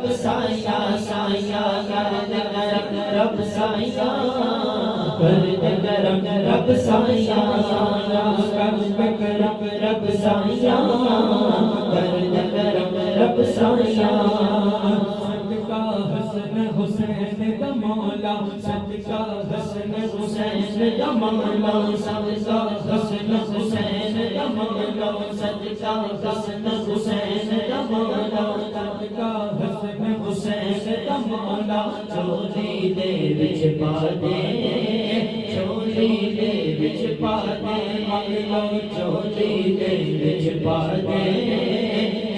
رب سایہ سایہ کر دے کرم رب سایہ کر دے کرم رب سایہ کر دے کرم رب سایہ کر دے کرم رب سایہ صدقہ حسن حسین دا مولا صدقہ حسن حسین دا مولا صدقہ حسن حسین دا مولا صدقہ حسن حسین دا مولا صدقہ حسن حسین دا مولا چولی دے وچ پا دے چولی دے وچ پا دے چولی دے وچ پا دے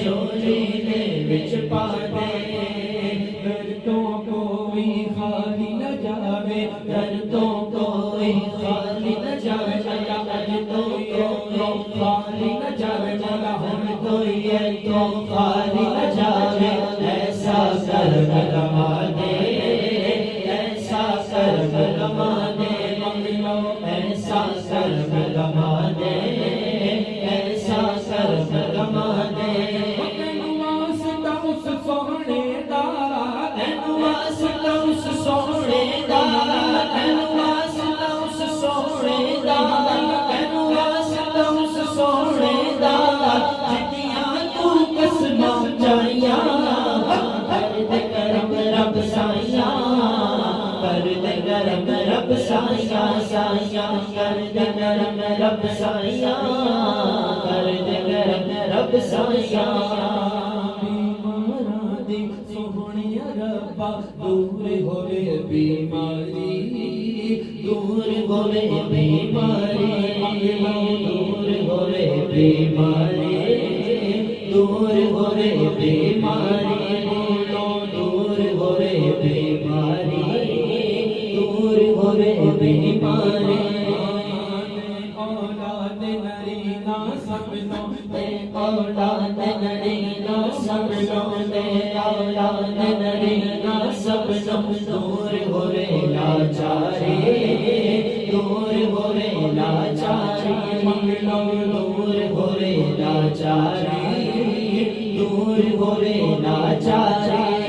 چولی دے وچ پا دے دردوں کوئی خالی نہ جاوے دردوں کوئی خالی نہ جاوے دردوں کوئی خالی نہ جاوے ہم کوئی ہے تو خالی نہ جاوے ایسا کرم لما دے ایسا کرم لما دے ایسا کرم لما دے ایسا کرم لما دے تینوں واسطہ اس سونے دا تینوں واسطہ اس سونے دا تینوں واسطہ اس سونے دا تینوں واسطہ اس سونے دا جتیاں تو قسماں چاہیاں کر دے کرم رب سایہ کر دے کرم رب سایہ سایہ کر دے کرم رب سایہ کر دے کرم رب سایہ بیماراں دی سوہنیا ربا دور ہوئے بیماری دور ہوئے بیماری دور ہوئے بیماری دور ہوئے بیماری دور ہوئے بیماری دور ہوئے بیماری اولاد نرینا سبنوں تے اولاد نرینا سب تے اولاد نرینا سب دور ہوئے لاچاری دور ہوئے لاچاری دور ہوئے لاچاری دور ہوئے لاچاری